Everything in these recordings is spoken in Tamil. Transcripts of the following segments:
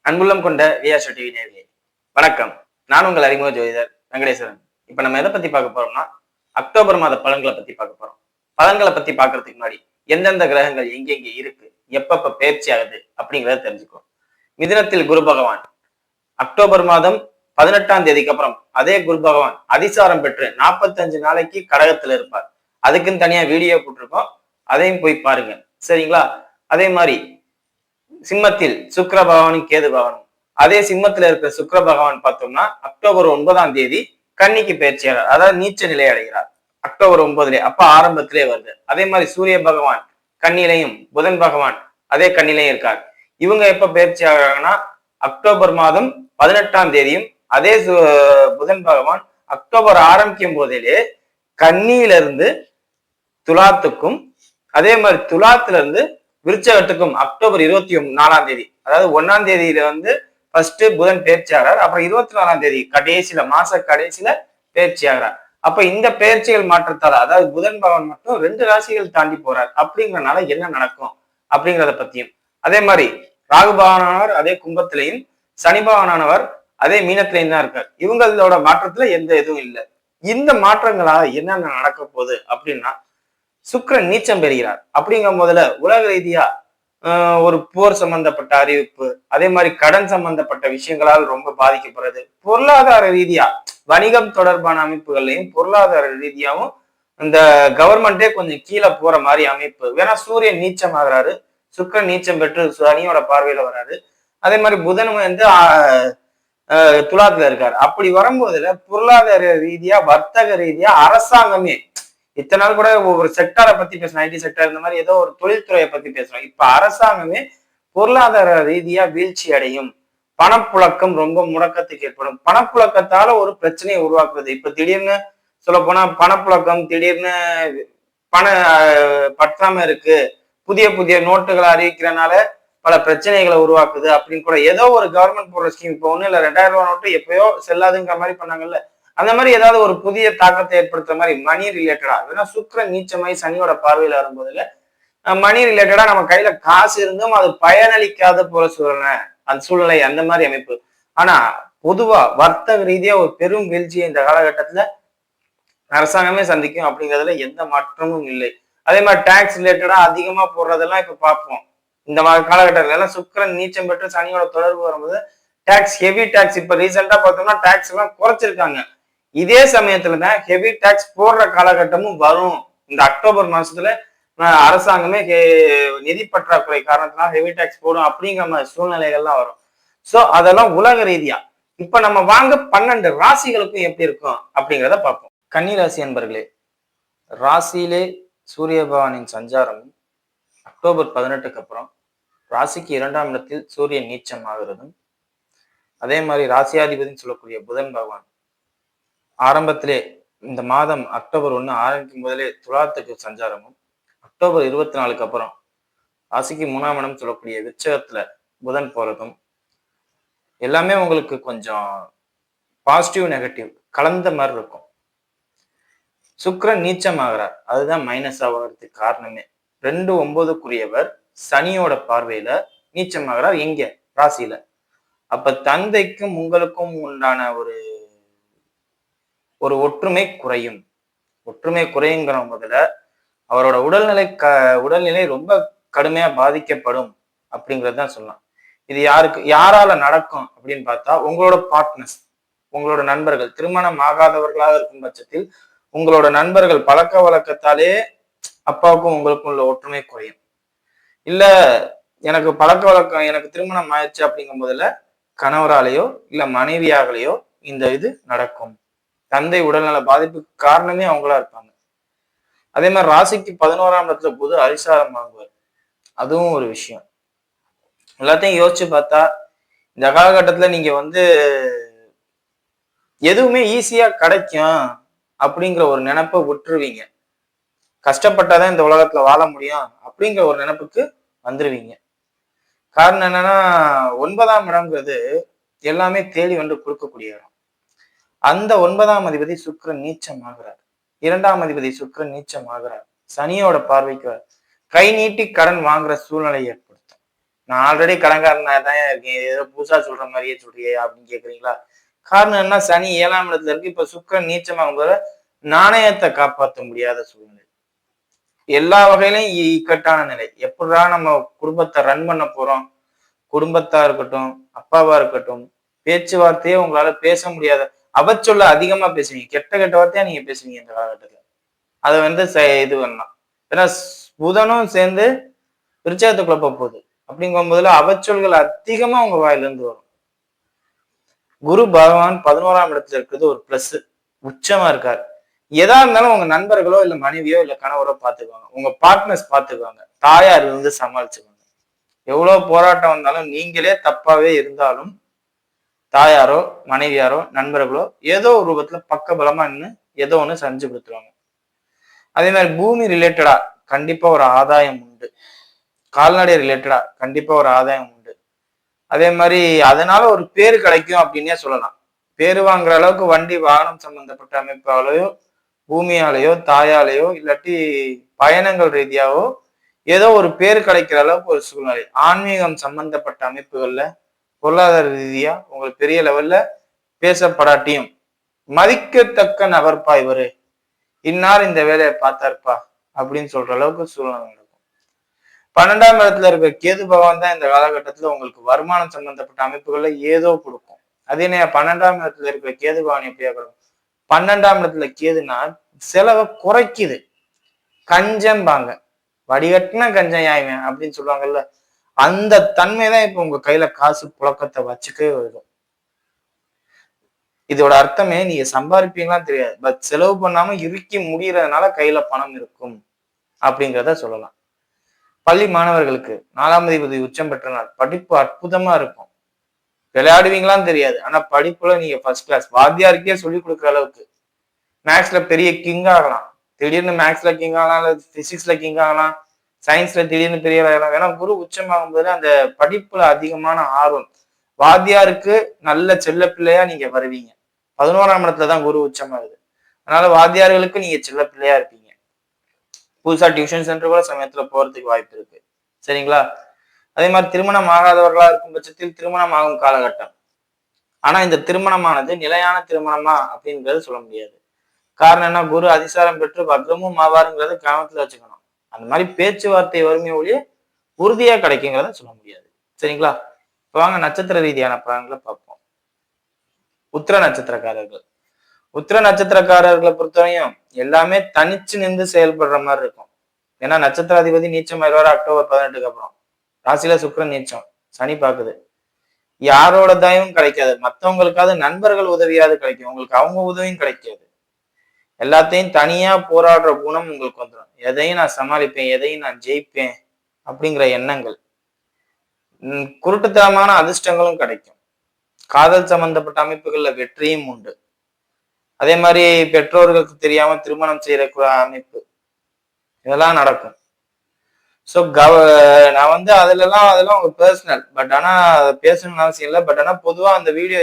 அன்புள்ளம் கொண்ட விஆர் டிவி நேயர்களே வணக்கம். நான் உங்கள் அறிமுக ஜோதிடர் வெங்கடேஸ்வரன். இப்ப நம்ம எதை பத்தி பார்க்க போறோம்னா, அக்டோபர் மாத பலன்களை பத்தி பார்க்க போறோம். பலன்களை பத்தி பார்க்கறதுக்கு முன்னாடி எந்தெந்த கிரகங்கள் எங்கெங்க இருக்கு, எப்பப்ப பயிற்சி ஆகுது அப்படிங்கிறத தெரிஞ்சுக்கோ. மிதுனத்தில் குரு பகவான் அக்டோபர் மாதம் 18ஆம் தேதிக்கு அப்புறம் அதே குரு பகவான் அதிசாரம் பெற்று 45 நாளைக்கு கடகத்துல இருப்பார். அதுக்குன்னு தனியா வீடியோ போட்டிருக்கோம், அதையும் போய் பாருங்க. சரிங்களா? அதே மாதிரி சிம்மத்தில் சுக்கிர பகவானும் கேது பகவானும், அதே சிம்மத்துல இருக்கிற சுக்கிர பகவான் பார்த்தோம்னா அக்டோபர் 9ஆம் தேதி கன்னிக்கு பயிற்சியாளர், அதாவது நீச்ச நிலை அடைகிறார். அக்டோபர் 9 அப்ப ஆரம்பத்திலே வருது. அதே மாதிரி சூரிய பகவான் கன்னிலையும், புதன் பகவான் அதே கன்னிலையும் இருக்கார். இவங்க எப்ப பயிற்சி ஆகிறாங்கன்னா அக்டோபர் மாதம் 18ஆம் தேதியும், அதே புதன் பகவான் அக்டோபர் ஆரம்பிக்கும் போதிலே கன்னியிலிருந்து துலாத்துக்கும், அதே மாதிரி துலாத்துல இருந்து விருச்சகத்துக்கும் அக்டோபர் 24ஆம் தேதி, அதாவது 1ஆம் தேதியில ஃபர்ஸ்ட் புதன் பயிற்சி ஆகிறார். அப்புறம் 24ஆம் தேதி கடைசியில, மாச கடைசியில பயிற்சி ஆகிறார். அப்ப இந்த பயிற்சிகள் மாற்றத்தால, அதாவது புதன் பகவான் மட்டும் 2 ராசிகள் தாண்டி போறார். அப்படிங்கறதுனால என்ன நடக்கும் அப்படிங்கிறத பத்தியும், அதே மாதிரி ராகு பகவானவர் அதே கும்பத்திலையும், சனி பகவானவர் அதே மீனத்திலையும் தான் இருக்கார். இவங்களோட மாற்றத்துல எந்த இதுவும் இல்லை. இந்த மாற்றங்களால என்னென்ன நடக்க போகுது அப்படின்னா, சுக்கிரன் நீச்சம் பெறுகிறார். அப்படிங்கும் போதுல உலக ரீதியா ஒரு போர் சம்பந்தப்பட்ட அறிவிப்பு, அதே மாதிரி கடன் சம்பந்தப்பட்ட விஷயங்களால் ரொம்ப பாதிக்கப்படுறது, பொருளாதார ரீதியா வணிகம் தொடர்பான அமைப்புகள்லையும் பொருளாதார ரீதியாவும் இந்த கவர்மெண்டே கொஞ்சம் கீழே போற மாதிரி அமைப்பு. வேணா சூரியன் நீச்சம் ஆகுறாரு, சுக்கிரன் நீச்சம் பெற்று சனியோட பார்வையில வராரு. அதே மாதிரி புதன் துலாத்துல இருக்காரு. அப்படி வரும்போதுல பொருளாதார ரீதியா, வர்த்தக ரீதியா, அரசாங்கமே இத்தனை நாள் கூட ஒரு செக்டாரை பத்தி பேசணும், ஐடி செக்டார் இந்த மாதிரி ஏதோ ஒரு தொழில்துறையை பத்தி பேசணும். இப்ப அரசாங்கமே பொருளாதார ரீதியா வீழ்ச்சி அடையும். பணப்புழக்கம் ரொம்ப முடக்கத்துக்கு ஏற்படும். பணப்புழக்கத்தால ஒரு பிரச்சனையை உருவாக்குறது. இப்ப திடீர்னு சொல்ல போனா பணப்புழக்கம் திடீர்னு பண பற்றாம இருக்கு, புதிய புதிய நோட்டுகளை அறிவிக்கிறனால பல பிரச்சனைகளை உருவாக்குது அப்படின்னு கூட ஏதோ ஒரு கவர்மெண்ட் போடுற ஸ்கீம். இப்போ ஒண்ணு இல்ல, 2000 ரூபாய் நோட்டு எப்பயோ செல்லாதுங்கிற மாதிரி பண்ணாங்கல்ல, அந்த மாதிரி ஏதாவது ஒரு புதிய தாக்கத்தை ஏற்படுத்துற மாதிரி மணி ரிலேட்டடா, ஏன்னா சுக்கிரன் நீச்சமாய் சனியோட பார்வையில வரும்போதுல மணி ரிலேட்டடா நம்ம கையில காசு இருந்தும் அது பயனளிக்காத போல சூழ்நிலை, அந்த சூழ்நிலை அந்த மாதிரி அமைப்பு. ஆனா பொதுவா வர்த்தக ரீதியா ஒரு பெரும் வீழ்ச்சியை இந்த காலகட்டத்துல அரசாங்கமே சந்திக்கும் அப்படிங்கிறதுல எந்த மாற்றமும் இல்லை. அதே மாதிரி டாக்ஸ் ரிலேட்டடா அதிகமா போடுறதெல்லாம் இப்ப பார்ப்போம். இந்த காலகட்டத்துல எல்லாம் சுக்கிரன் நீச்சம் பெற்று சனியோட தொடர்பு வரும்போது டாக்ஸ், ஹெவி டாக்ஸ், இப்ப ரீசெண்டா பார்த்தோம்னா டாக்ஸ் எல்லாம் குறைச்சிருக்காங்க. இதே சமயத்துலதான் ஹெவி டாக்ஸ் போடுற காலகட்டமும் வரும். இந்த அக்டோபர் மாசத்துல அரசாங்கமே நிதி பற்றாக்குறை காரணத்தினால ஹெவி டாக்ஸ் போடும் அப்படிங்கிற மாதிரி சூழ்நிலைகள்லாம் வரும். சோ அதெல்லாம் உலக ரீதியா. இப்ப நம்ம வாங்க 12 ராசிகளுக்கும் எப்படி இருக்கும் அப்படிங்கிறத பார்ப்போம். கன்னி ராசி அன்பர்களே, ராசியிலே சூரிய பகவானின் சஞ்சாரம் அக்டோபர் 18க்கு அப்புறம் ராசிக்கு 2ஆம் இடத்தில் சூரியன் நீச்சம் ஆகிறதும், அதே மாதிரி ராசியாதிபதினு சொல்லக்கூடிய புதன் பகவான் ஆரம்பத்திலே இந்த மாதம் அக்டோபர் 1 ஆரம்பிக்கும் போதிலே துலாத்துக்கு சஞ்சாரமும், அக்டோபர் 24க்கு அப்புறம் ராசிக்கு 3ஆம் இடம் சொல்லக்கூடிய விருச்சகத்துல புதன் போறதும் எல்லாமே உங்களுக்கு கொஞ்சம் பாசிட்டிவ் நெகட்டிவ் கலந்த மாதிரி இருக்கும். சுக்கிரன் நீச்சம் ஆகிறார், அதுதான் மைனஸ் ஆகிறதுக்கு காரணமே. 2/9க்குரியவர் சனியோட பார்வையில நீச்சம் ஆகிறார். எங்க? ராசியில. அப்ப தந்தைக்கும் உங்களுக்கும் உண்டான ஒரு ஒற்றுமை குறையும். ஒற்றுமை குறையுங்கிற முதல்ல அவரோட உடல்நிலை ரொம்ப கடுமையா பாதிக்கப்படும் அப்படிங்கறதுதான் சொல்லலாம். இது யாரால நடக்கும் அப்படின்னு பார்த்தா, உங்களோட பார்ட்னர்ஸ், உங்களோட நண்பர்கள், திருமணம் ஆகாதவர்களாக இருக்கும் பட்சத்தில் உங்களோட நண்பர்கள் பழக்க வழக்கத்தாலே அப்பாவுக்கும் உங்களுக்கும் உள்ள ஒற்றுமை குறையும். இல்ல எனக்கு பழக்க வழக்கம், எனக்கு திருமணம் ஆயிடுச்சு அப்படிங்கும் போதுல கணவராலேயோ இல்ல மனைவியாகலையோ இந்த இது நடக்கும். தந்தை உடல்நல பாதிப்புக்கு காரணமே அவங்களா இருப்பாங்க. அதே மாதிரி ராசிக்கு 11ஆம் இடத்துல புது அதிசாரம் வாங்குவார், அதுவும் ஒரு விஷயம். எல்லாத்தையும் யோசிச்சு பார்த்தா இந்த காலகட்டத்துல நீங்க எதுவுமே ஈஸியா கிடைக்கும் அப்படிங்கிற ஒரு நினைப்பை விட்டுருவீங்க. கஷ்டப்பட்டாதான் இந்த உலகத்துல வாழ முடியும் அப்படிங்கிற ஒரு நினைப்புக்கு வந்துருவீங்க. காரணம் என்னன்னா, 9ஆம் இடம்ங்கிறது எல்லாமே தேடி கொடுக்கக்கூடிய இடம். அந்த 9ஆம் அதிபதி சுக்கிரன் நீச்சம் ஆகிறார். 2ஆம் அதிபதி சுக்கிரன் நீச்சம் ஆகிறார். சனியோட பார்வைக்கு கை நீட்டி கடன் வாங்குற சூழ்நிலை ஏற்படுத்தும். நான் ஆல்ரெடி கடன்காரனா தான் இருக்கேன், ஏதோ புதுசா சொல்ற மாதிரியே சொல்றியே அப்படின்னு கேக்குறீங்களா? காரணம் என்ன? சனி 7ஆம் இடத்துல இருக்கு. இப்ப சுக்கிரன் நீச்சமாகும் போது நாணயத்தை காப்பாற்ற முடியாத சூழ்நிலை. எல்லா வகையிலும் இக்கட்டான நிலை. எப்படிடா நம்ம குடும்பத்தை ரன் பண்ண போறோம்? குடும்பத்தா இருக்கட்டும், அப்பாவா இருக்கட்டும், பேச்சுவார்த்தையே உங்களால பேச முடியாத அவச்சொல்ல அதிகமா பேசுவீங்க. கெட்ட கெட்ட வார்த்தையா நீங்க பேசுவீங்க இந்த காலகட்டத்துல. அதை வந்து இது பண்ணலாம். ஏன்னா புதனும் சேர்ந்து விருச்சகத்துக்குள்ள போகுது. அப்படிங்கும் போதுல அவச்சொல்கள் அதிகமா உங்க வாயில இருந்து வரும். குரு பகவான் 11ஆம் இடத்துல இருக்கிறது ஒரு பிளஸ். உச்சமா இருக்காரு. எதா இருந்தாலும் உங்க நண்பர்களோ இல்ல மனைவியோ இல்ல கணவரோ பாத்துக்குவாங்க. உங்க பார்ட்னர்ஸ் பாத்துக்குவாங்க. தாயார் இருந்து சமாளிச்சுக்குவாங்க. எவ்வளவு போராட்டம் வந்தாலும் நீங்களே தப்பாவே இருந்தாலும் தாயாரோ மனைவியாரோ நண்பர்களோ ஏதோ ஒரு ரூபத்துல பக்க பலமா நின்று ஏதோ ஒண்ணு செஞ்சு கொடுத்துருவாங்க. அதே மாதிரி பூமி ரிலேட்டடா கண்டிப்பா ஒரு ஆதாயம் உண்டு. கால்நடை ரிலேட்டடா கண்டிப்பா ஒரு ஆதாயம் உண்டு. அதே மாதிரி அதனால ஒரு பேரு கிடைக்கும் அப்படின்னே சொல்லலாம். பேரு வாங்குற அளவுக்கு வண்டி வாகனம் சம்பந்தப்பட்ட அமைப்பாலேயோ பூமியாலேயோ தாயாலேயோ இல்லாட்டி பயணங்கள் ரீதியாவோ ஏதோ ஒரு பேர் கிடைக்கிற அளவுக்கு ஒரு சூழ்நிலை. ஆன்மீகம் சம்பந்தப்பட்ட அமைப்புகள்ல பொருளாதார ரீதியா உங்களுக்கு பெரிய லெவல்ல பேசப்படாட்டியும் மதிக்கத்தக்க நபர்ப்பா இவரு, இன்னார் இந்த வேலையை பார்த்தாருப்பா அப்படின்னு சொல்ற அளவுக்கு சூழ்நிலை நடக்கும். 12ஆம் இடத்துல இருக்க கேது பகவான் தான் இந்த காலகட்டத்துல உங்களுக்கு வருமானம் சம்பந்தப்பட்ட அமைப்புகள்ல ஏதோ கொடுக்கும். அதே நேரம் 12ஆம் இடத்துல இருக்கிற கேது பகவான் எப்படியா கொடுக்கும்? 12ஆம் இடத்துல கேதுனா செலவை குறைக்குது. கஞ்சம்பாங்க, வடிகட்டின கஞ்சம் யாயுவேன் அப்படின்னு சொல்லுவாங்கல்ல, அந்த தன்மைதான் இப்ப உங்க கையில காசு புழக்கத்தை வச்சுக்கவே வரும். இதோட அர்த்தமே நீங்க சம்பாதிப்பீங்களான்னு தெரியாது, பட் செலவு பண்ணாம இறுக்கி முடியறதுனால கையில பணம் இருக்கும் அப்படிங்கிறத சொல்லலாம். பள்ளி மாணவர்களுக்கு 4ஆம் அதிபதி உச்சம் பெற்ற நாள். படிப்பு அற்புதமா இருக்கும். விளையாடுவீங்களான்னு தெரியாது, ஆனா படிப்புல நீங்க ஃபர்ஸ்ட் கிளாஸ். வாத்தியாருக்கே சொல்லி கொடுக்குற அளவுக்கு. மேக்ஸ்ல பெரிய கிங் ஆகலாம். திடீர்னு மேக்ஸ்ல கிங் ஆகலாம், இல்ல பிசிக்ஸ்ல கிங் ஆகலாம், சயின்ஸ்ல திடீர்னு பெரிய ஆகலாம். ஏன்னா குரு உச்சமாகும் போது அந்த படிப்புல அதிகமான ஆர்வம். வாத்தியாருக்கு நல்ல செல்ல பிள்ளையா நீங்க வருவீங்க. 11ஆம் இடத்துலதான் குரு உச்சமாகுது. அதனால வாத்தியார்களுக்கு நீங்க செல்ல பிள்ளையா இருப்பீங்க. புதுசா டியூஷன் சென்டர் கூட சமயத்துல போறதுக்கு வாய்ப்பு இருக்கு. சரிங்களா? அதே மாதிரி திருமணம் ஆகாதவர்களா இருக்கும் பட்சத்தில் திருமணம் ஆகும் காலகட்டம். ஆனா இந்த திருமணமானது நிலையான திருமணமா அப்படிங்கிறது சொல்ல முடியாது. காரணம் என்ன? குரு அதிசாரம் பெற்று வக்ரமும் ஆவாருங்கிறத கவனத்துல வச்சுக்கணும். அந்த மாதிரி பேச்சுவார்த்தை வறுமை ஒழிய உறுதியா கிடைக்குங்கிறத சொல்ல முடியாது. சரிங்களா? இப்ப வாங்க நட்சத்திர ரீதியான பலன்களை பார்ப்போம். உத்திர நட்சத்திரக்காரர்கள். உத்திர நட்சத்திரக்காரர்களை பொறுத்தவரையும் எல்லாமே தனிச்சு நின்று செயல்படுற மாதிரி இருக்கும். ஏன்னா நட்சத்திராதிபதி நீச்சம் ஆயிடுவாரு அக்டோபர் 18க்கு அப்புறம். ராசியில சுக்கிரன் நீச்சம், சனி பாக்குது. யாரோட தயவும் கிடைக்காது. மத்தவங்களுக்காவது நண்பர்கள் உதவியாவது கிடைக்கும், உங்களுக்கு அவங்க உதவியும் கிடைக்காது. எல்லாத்தையும் தனியா போராடுற குணம் உங்களுக்கு வந்துடும். எதையும் நான் சமாளிப்பேன், எதையும் நான் ஜெயிப்பேன் அப்படிங்கிற எண்ணங்கள். குருட்டுத்தனமான அதிர்ஷ்டங்களும் கிடைக்கும். காதல் சம்பந்தப்பட்ட அமைப்புகள்ல வெற்றியும் உண்டு. அதே மாதிரி பெற்றோர்களுக்கு தெரியாம திருமணம் செய்யற அமைப்பு, இதெல்லாம் நடக்கும். ஸோ நான் வந்து அதெல்லாம் உங்க பர்சனல். பட் ஆனா பேசணும்னு அவசியம் இல்லை. பட் ஆனா பொதுவா அந்த வீடியோ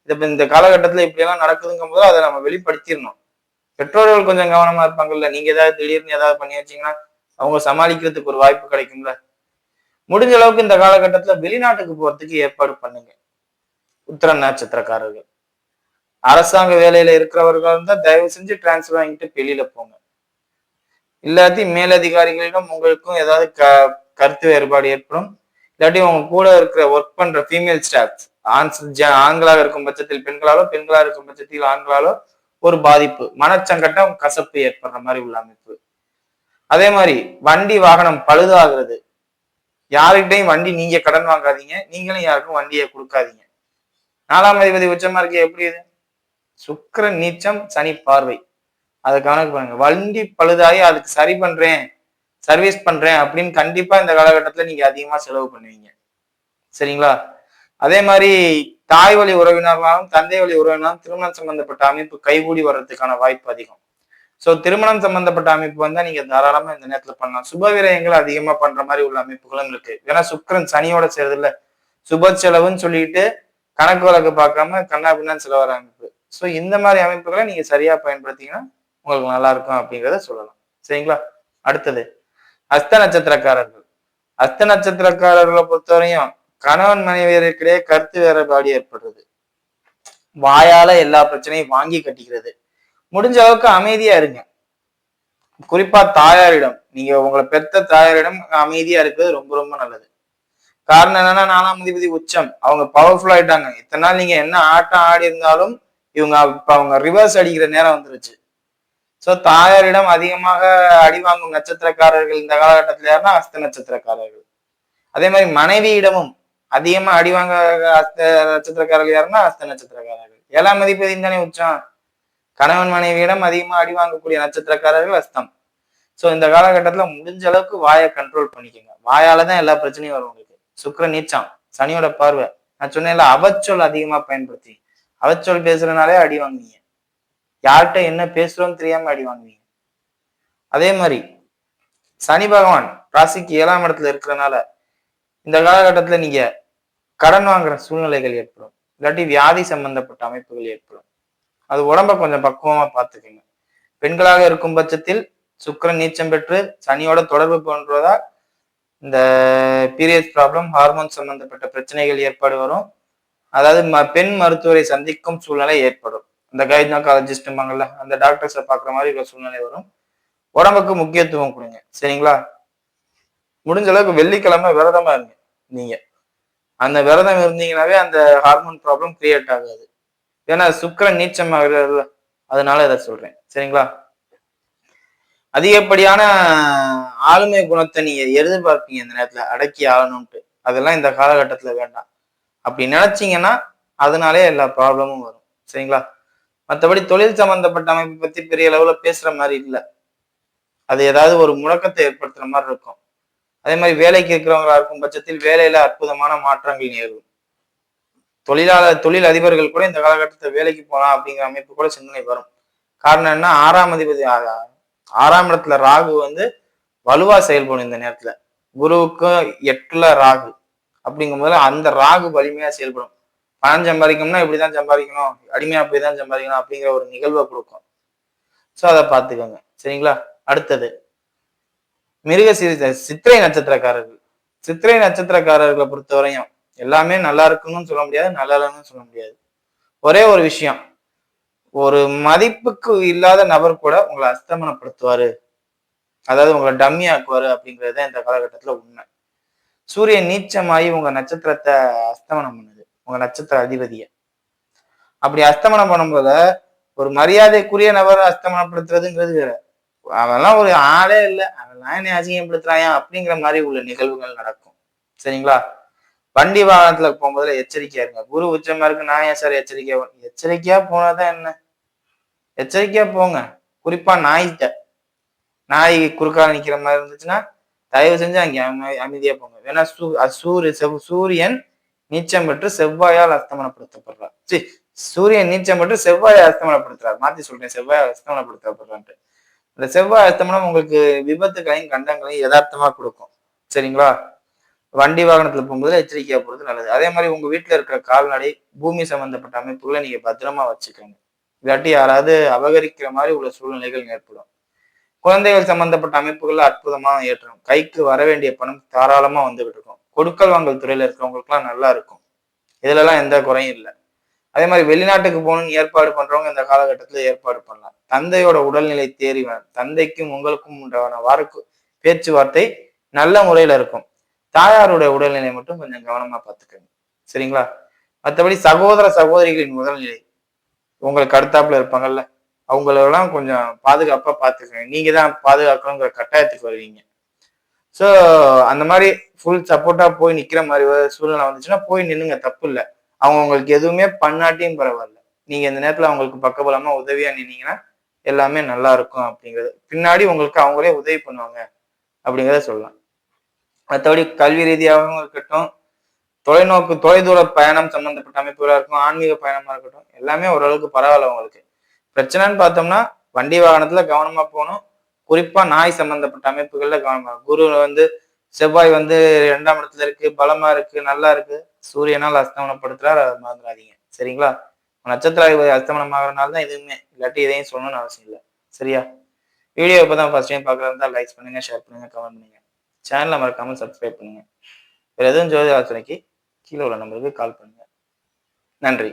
இந்த காலகட்டத்துல இப்படி எல்லாம் நடக்குதுங்கும் போது அதை நம்ம வெளிப்படுத்திடணும். பெற்றோர்கள் கொஞ்சம் கவனமா இருப்பாங்கல்ல. நீங்க ஏதாவது திடீர்னு ஏதாவது பண்ணி வச்சீங்கன்னா அவங்க சமாளிக்கிறதுக்கு ஒரு வாய்ப்பு கிடைக்கும்ல. முடிஞ்ச அளவுக்கு இந்த காலகட்டத்துல வெளிநாட்டுக்கு போறதுக்கு ஏற்பாடு பண்ணுங்க உத்திர நட்சத்திரக்காரர்கள். அரசாங்க வேலையில இருக்கிறவர்கள் இருந்தா தயவு செஞ்சு டிரான்ஸ்பர் வாங்கிட்டு வெளியில போங்க. இல்லாட்டி மேலதிகாரிகளிடம் உங்களுக்கும் ஏதாவது கருத்து வேறுபாடு ஏற்படும். இல்லாட்டி உங்க கூட இருக்கிற ஒர்க் பண்ற ஃபீமேல் ஸ்டாஃப் ஆண்களாக இருக்கும் பட்சத்தில் பெண்களாலோ, பெண்களாக இருக்கும் பட்சத்தில் ஆண்களாலோ ஒரு பாதிப்பு, மனச்சங்கட்டம், கசப்பு ஏற்படுற மாதிரி உள்ள அமைப்பு. அதே மாதிரி வண்டி வாகனம் பழுதாகிறது. யாருக்கிட்டையும் வண்டி நீங்க கடன் வாங்காதீங்க, நீங்களும் யாருக்கும் வண்டியை கொடுக்காதீங்க. 4ஆம் அதிபதி உச்சமா இருக்கு. எப்படி இது? சுக்கிரன் நீச்சம், சனி பார்வை. அதை கவனிக்க பாருங்க. வண்டி பழுதாகி அதுக்கு சரி பண்றேன், சர்வீஸ் பண்றேன் அப்படின்னு கண்டிப்பா இந்த காலகட்டத்துல நீங்க அதிகமா செலவு பண்ணுவீங்க. சரிங்களா? அதே மாதிரி தாய் வழி உறவினர்களாலும் தந்தை வழி உறவினரும் திருமணம் சம்பந்தப்பட்ட அமைப்பு கைகூடி வர்றதுக்கான வாய்ப்பு அதிகம். ஸோ திருமணம் சம்பந்தப்பட்ட அமைப்பு வந்தா நீங்க தாராளமா இந்த நேரத்துல பண்ணலாம். சுப விரயங்கள் அதிகமா பண்ற மாதிரி உள்ள அமைப்புகளும் இருக்கு. ஏன்னா சுக்கிரன் சனியோட சேருது இல்ல, சுப செலவுன்னு சொல்லிட்டு கணக்கு வழக்கு பார்க்காம கண்ணா பின்னான்னு செலவர அமைப்பு. ஸோ இந்த மாதிரி அமைப்புகளை நீங்க சரியா பயன்படுத்திங்கன்னா உங்களுக்கு நல்லா இருக்கும் அப்படிங்கிறத சொல்லலாம். சரிங்களா? அடுத்தது ஹஸ்த நட்சத்திரக்காரர்கள். அஸ்த நட்சத்திரக்காரர்களை பொறுத்தவரையும் கணவன் மனைவியருக்கிடையே கருத்து வேறுபாடு ஏற்படுறது, வாயால எல்லா பிரச்சனையும் வாங்கி கட்டிக்கிறது. முடிஞ்ச அளவுக்கு அமைதியா இருங்க. குறிப்பா தாயாரிடம், நீங்க உங்களை பெத்த தாயாரிடம் அமைதியா இருக்கிறது ரொம்ப ரொம்ப நல்லது. காரணம் என்னன்னா 4ஆம் அதிபதி உச்சம், அவங்க பவர்ஃபுல் ஆயிட்டாங்க. இத்தனை நாள் நீங்க என்ன ஆட்டம் ஆடி இருந்தாலும் இவங்க இப்ப அவங்க ரிவர்ஸ் அடிக்கிற நேரம் வந்துருச்சு. சோ தாயாரிடம் அதிகமாக அடி வாங்கும் நட்சத்திரக்காரர்கள் இந்த காலகட்டத்தில் யாருன்னா அஸ்த நட்சத்திரக்காரர்கள். அதே மாதிரி மனைவியிடமும் அதிகமா அடி வாங்க அஸ்த நட்சத்திரக்காரர்கள் யாருன்னா அஸ்த நட்சத்திரக்காரர்கள். 7ஆம் அதிபதி தானே உச்சம். கணவன் மனைவியிடம் அதிகமா அடி வாங்கக்கூடிய நட்சத்திரக்காரர்கள் அஸ்தம். சோ இந்த காலகட்டத்துல முடிஞ்ச அளவுக்கு வாயை கண்ட்ரோல் பண்ணிக்கோங்க. வாயாலதான் எல்லா பிரச்சனையும் வரும் உங்களுக்கு. சுக்கிரன் நீச்சம், சனியோட பார்வை. நான் சொன்னேன்ல, அவச்சொல் அதிகமா பயன்படுத்தி, அவச்சொல் பேசுறதுனாலே அடி வாங்குவீங்க. யார்கிட்ட என்ன பேசுறோம்னு தெரியாம அடி வாங்குவீங்க. அதே மாதிரி சனி பகவான் ராசிக்கு 7ஆம் இடத்துல இருக்கிறதுனால இந்த காலகட்டத்துல நீங்க கடன் வாங்குற சூழ்நிலைகள் ஏற்படும், இல்லாட்டி வியாதி சம்பந்தப்பட்ட அமைப்புகள் ஏற்படும். அது உடம்ப கொஞ்சம் பக்குவமா பார்த்துக்கோங்க. பெண்களாக இருக்கும் பட்சத்தில் சுக்கிரன் நீச்சம் பெற்று சனியோட தொடர்பு போன்றதால் இந்த பீரியட்ஸ் ப்ராப்ளம், ஹார்மோன் சம்பந்தப்பட்ட பிரச்சனைகள் ஏற்படு வரும். அதாவது பெண் மருத்துவரை சந்திக்கும் சூழ்நிலை ஏற்படும். இந்த கைனகாலஜிஸ்ட்பாங்கல்ல, அந்த டாக்டர்ஸை பார்க்குற மாதிரி ஒரு சூழ்நிலை வரும். உடம்புக்கு முக்கியத்துவம் கொடுங்க, சரிங்களா? முடிஞ்ச அளவுக்கு வெள்ளிக்கிழமை விரதமா இருங்க. நீங்க அந்த விரதம் இருந்தீங்கன்னாவே அந்த ஹார்மோன் ப்ராப்ளம் கிரியேட் ஆகாது. ஏன்னா சுக்கிரன் நீச்சம் ஆகுறது, அதனால இதை சொல்றேன், சரிங்களா? அதிகப்படியான ஆளுமை குணத்தை நீங்க எதிர்பார்ப்பீங்க இந்த நேரத்துல, அடக்கி ஆளணும்ட்டு. அதெல்லாம் இந்த காலகட்டத்துல வேண்டாம். அப்படி நினைச்சீங்கன்னா அதனாலே எல்லா ப்ராப்ளமும் வரும், சரிங்களா? மற்றபடி தொழில் சம்பந்தப்பட்ட அமைப்பு பத்தி பெரிய அளவுல பேசுற மாதிரி இல்லை. அது ஏதாவது ஒரு முழக்கத்தை ஏற்படுத்துற மாதிரி இருக்கும். அதே மாதிரி வேலைக்கு இருக்கிறவங்களா இருக்கும் பட்சத்தில் வேலையில அற்புதமான மாற்றங்கள் நிகழும். தொழில் அதிபர்கள் கூட இந்த காலகட்டத்தில் வேலைக்கு போலாம் அப்படிங்கிற அமைப்பு கூட சிந்தனை வரும். காரணம் என்ன, 6ஆம் அதிபதி 6ஆம் இடத்துல ராகு வந்து வலுவா செயல்படும் இந்த நேரத்துல. குருவுக்கு 8ல ராகு அப்படிங்கும் போது அந்த ராகு வலிமையா செயல்படும். பணம் சம்பாதிக்கணும்னா இப்படிதான் சம்பாதிக்கணும், அடிமையா அப்படிதான் சம்பாதிக்கணும் அப்படிங்கிற ஒரு நிகழ்வை கொடுக்கும். சோ அதை பார்த்துக்கோங்க, சரிங்களா? அடுத்தது சித்திரை நட்சத்திரக்காரர்கள். சித்திரை நட்சத்திரக்காரர்களை பொறுத்தவரையும் எல்லாமே நல்லா இருக்குன்னு சொல்ல முடியாது, நல்லா இல்லைன்னு சொல்ல முடியாது. ஒரே ஒரு விஷயம், ஒரு மதிப்புக்கு இல்லாத நபர் கூட உங்களை அஸ்தமனப்படுத்துவாரு, அதாவது உங்களை டம்மி ஆக்குவாரு அப்படிங்கிறது இந்த காலகட்டத்துல உண்மை. சூரியன் நீச்சமாயி உங்க நட்சத்திரத்தை அஸ்தமனம் பண்ணுது, உங்க நட்சத்திர அதிபதிய. அப்படி அஸ்தமனம் பண்ணும்போது ஒரு மரியாதைக்குரிய நபரை அஸ்தமனப்படுத்துறதுங்கிறது வேற. அவெல்லாம் ஒரு ஆளே இல்லை, அவெல்லாம் என்னை அசிங்கப்படுத்துறாயா அப்படிங்கிற மாதிரி உள்ள நிகழ்வுகள் நடக்கும், சரிங்களா? வண்டி வாகனத்துல போகும்போதுல எச்சரிக்கையா இருங்க. குரு உச்சமா இருக்கு, நான் ஏன் சார் எச்சரிக்கையா போனாதான் என்ன, எச்சரிக்கையா போங்க. குறிப்பா நாய் குறுக்கால நிக்கிற மாதிரி இருந்துச்சுன்னா தயவு செஞ்சு அங்க அமைதியா போங்க. ஏன்னா சூரியன் நீச்சம் பெற்று செவ்வாயால் அஸ்தமனப்படுத்தப்படுறார். சூரியன் நீச்சம் பெற்று செவ்வாயை அஸ்தமனப்படுத்துறாரு, மாத்தி சொல்றேன், செவ்வாயை அஸ்தமனப்படுத்தப்படுறான்ட்டு. அந்த செவ்வாய் அஸ்தமனம் உங்களுக்கு விபத்துகளையும் கண்டங்களையும் யதார்த்தமா கொடுக்கும், சரிங்களா? வண்டி வாகனத்துல போகும்போது எச்சரிக்கையா போறது நல்லது. அதே மாதிரி உங்க வீட்டுல இருக்கிற கால்நடை, பூமி சம்பந்தப்பட்ட அமைப்புகளை நீங்க பத்திரமா வச்சுக்கோங்க. இல்லாட்டி யாராவது அபகரிக்கிற மாதிரி உள்ள சூழ்நிலைகள் ஏற்படும். குழந்தைகள் சம்பந்தப்பட்ட அமைப்புகள்ல அற்புதமா ஏற்றம். கைக்கு வர வேண்டிய பணம் தாராளமா வந்துகிட்டு இருக்கும். கொடுக்கல் வாங்கல் துறையில இருக்கிறவங்களுக்கு எல்லாம் நல்லா இருக்கும். இதுல எல்லாம் எந்த குறையும் இல்லை. அதே மாதிரி வெளிநாட்டுக்கு போகணும்னு ஏற்பாடு பண்றவங்க இந்த காலகட்டத்துல ஏற்பாடு பண்ணலாம். தந்தையோட உடல்நிலை தேறி தந்தைக்கும் உங்களுக்கும் உண்டான பேச்சுவார்த்தை நல்ல முறையில இருக்கும். தாயாருடைய உடல்நிலை மட்டும் கொஞ்சம் கவனமா பார்த்துக்கோங்க, சரிங்களா? மற்றபடி சகோதர சகோதரிகளின் உடல்நிலை, உங்களுக்கு அடுத்தாப்புல இருப்பாங்கல்ல, அவங்களெல்லாம் கொஞ்சம் பாதுகாப்பா பார்த்துக்கோங்க. நீங்க தான் பாதுகாக்கணுங்கிற கட்டாயத்துக்கு வருவீங்க. ஸோ அந்த மாதிரி ஃபுல் சப்போர்ட்டா போய் நிக்கிற மாதிரி சூழ்நிலை வந்துச்சுன்னா போய் நின்னுங்க, தப்பு இல்லை. அவங்க உங்களுக்கு எதுவுமே பண்ணாட்டியும் பரவாயில்ல, நீங்க இந்த நேரத்துல அவங்களுக்கு பக்கபலமா உதவியா நின்னீங்கன்னா எல்லாமே நல்லா இருக்கும் அப்படிங்கிறது. பின்னாடி உங்களுக்கு அவங்களே உதவி பண்ணுவாங்க அப்படிங்கிறத சொல்லலாம். மற்றபடி கல்வி ரீதியாகவும் இருக்கட்டும், தொலைதூர பயணம் சம்பந்தப்பட்ட அமைப்புகளா இருக்கும், ஆன்மீக பயணமா இருக்கட்டும், எல்லாமே ஓரளவுக்கு பரவாயில்ல. உங்களுக்கு பிரச்சனைன்னு பார்த்தோம்னா வண்டி வாகனத்துல கவனமா போகணும். குறிப்பா நாய் சம்பந்தப்பட்ட அமைப்புகள்ல கவனமா. குரு வந்து செவ்வாய் வந்து 2ஆம் இடத்துல இருக்கு, பலமா இருக்கு, நல்லா இருக்கு. சூரியனால் அஸ்தமனப்படுத்துறாரு, அதை மறந்துடாதீங்க, சரிங்களா? நட்சத்திர அஸ்தமனம் ஆகிறதுனால தான் எதுவுமே, இல்லாட்டி இதையும் சொல்லணும்னு அவசியம் இல்லை, சரியா? வீடியோ இப்பதான் ஃபர்ஸ்ட் டைம் பார்க்கறதா இருந்தால் லைக் பண்ணுங்க, ஷேர் பண்ணுங்க, கமெண்ட் பண்ணுங்க. சேனலை மறக்காம சப்ஸ்கிரைப் பண்ணுங்க. வேற எதுவும் ஜோதிட ஆலோசனைக்கு கீழே உள்ள நம்பருக்கு கால் பண்ணுங்க. நன்றி.